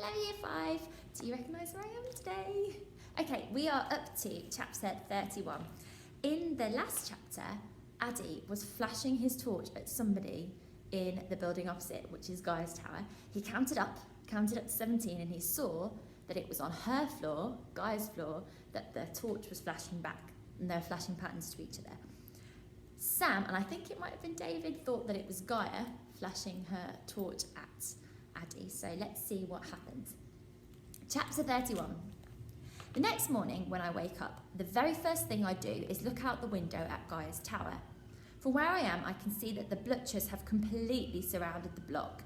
Hello Year 5, do you recognise where I am today? Okay, we are up to chapter 31. In the last chapter, Addy was flashing his torch at somebody in the building opposite, which is Gaia's tower. He counted up to 17, and he saw that it was on her floor, Gaia's floor, that the torch was flashing back, and they were flashing patterns to each other. Sam, and I think it might have been David, thought that it was Gaia flashing her torch at Addy. So let's see what happens. Chapter 31. The next morning when I wake up, the very first thing I do is look out the window at Gaia's tower. From where I am, I can see that the Blutchers have completely surrounded the block.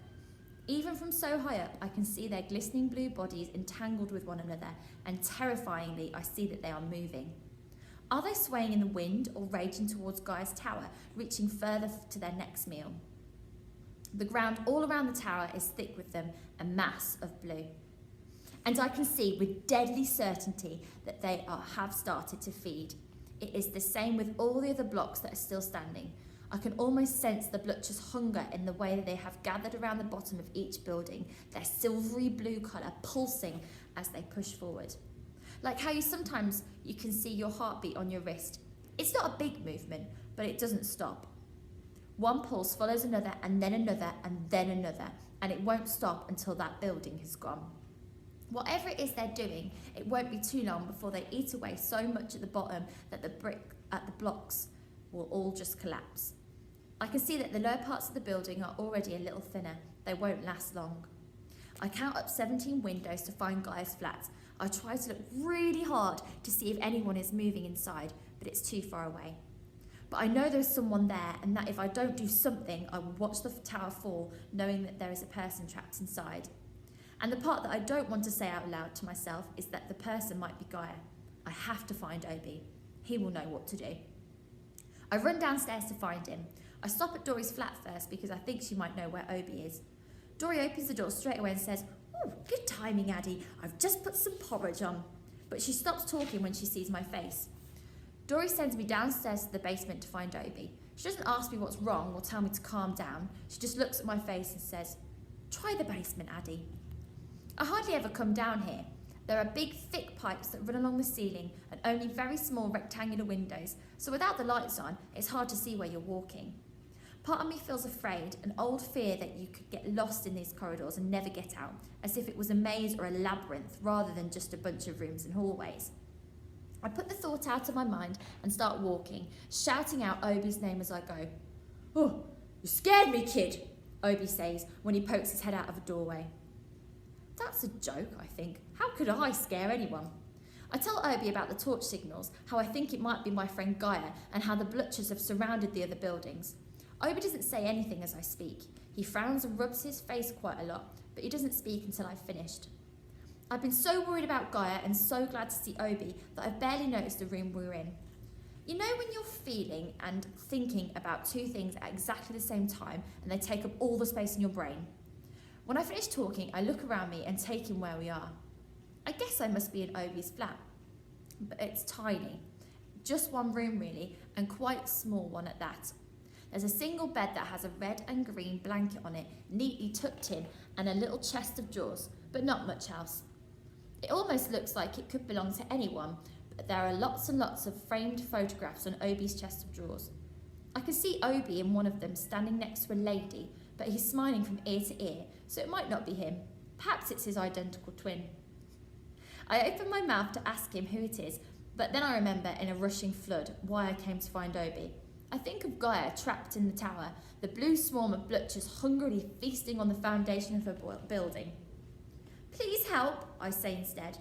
Even from so high up, I can see their glistening blue bodies entangled with one another, and terrifyingly, I see that they are moving. Are they swaying in the wind or raging towards Gaia's tower, reaching further to their next meal? The ground all around the tower is thick with them, a mass of blue. And I can see with deadly certainty that they have started to feed. It is the same with all the other blocks that are still standing. I can almost sense the Blutchers' hunger in the way that they have gathered around the bottom of each building, their silvery blue colour pulsing as they push forward. Like how sometimes you can see your heartbeat on your wrist. It's not a big movement, but it doesn't stop. One pulse follows another, and then another, and then another, and it won't stop until that building has gone. Whatever it is they're doing, it won't be too long before they eat away so much at the bottom that the blocks will all just collapse. I can see that the lower parts of the building are already a little thinner. They won't last long. I count up 17 windows to find Gaia's flat. I try to look really hard to see if anyone is moving inside, but it's too far away. But I know there's someone there, and that if I don't do something, I will watch the tower fall, knowing that there is a person trapped inside. And the part that I don't want to say out loud to myself is that the person might be Gaia. I have to find Obi. He will know what to do. I run downstairs to find him. I stop at Dory's flat first because I think she might know where Obi is. Dory opens the door straight away and says, "Oh, good timing, Addy. I've just put some porridge on." But she stops talking when she sees my face. Dory sends me downstairs to the basement to find Obi. She doesn't ask me what's wrong or tell me to calm down. She just looks at my face and says, "Try the basement, Addy." I hardly ever come down here. There are big, thick pipes that run along the ceiling and only very small rectangular windows, so without the lights on, it's hard to see where you're walking. Part of me feels afraid, an old fear that you could get lost in these corridors and never get out, as if it was a maze or a labyrinth rather than just a bunch of rooms and hallways. I put the thought out of my mind and start walking, shouting out Obi's name as I go. "Oh, you scared me, kid," Obi says when he pokes his head out of a doorway. That's a joke, I think. How could I scare anyone? I tell Obi about the torch signals, how I think it might be my friend Gaia, and how the Blutchers have surrounded the other buildings. Obi doesn't say anything as I speak. He frowns and rubs his face quite a lot, but he doesn't speak until I've finished. I've been so worried about Gaia and so glad to see Obi that I've barely noticed the room we were in. You know when you're feeling and thinking about two things at exactly the same time and they take up all the space in your brain? When I finish talking, I look around me and take in where we are. I guess I must be in Obi's flat, but it's tiny. Just one room really, and quite a small one at that. There's a single bed that has a red and green blanket on it, neatly tucked in, and a little chest of drawers, but not much else. It almost looks like it could belong to anyone, but there are lots and lots of framed photographs on Obi's chest of drawers. I can see Obi in one of them standing next to a lady, but he's smiling from ear to ear, so it might not be him. Perhaps it's his identical twin. I open my mouth to ask him who it is, but then I remember in a rushing flood why I came to find Obi. I think of Gaia trapped in the tower, the blue swarm of Blutchers hungrily feasting on the foundation of her building. "Please help," I say instead.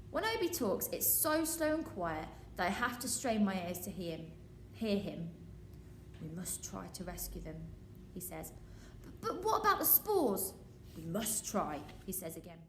When Obi talks, it's so slow and quiet that I have to strain my ears to hear him. "We must try to rescue them," he says. But what about the spores?" "We must try," he says again.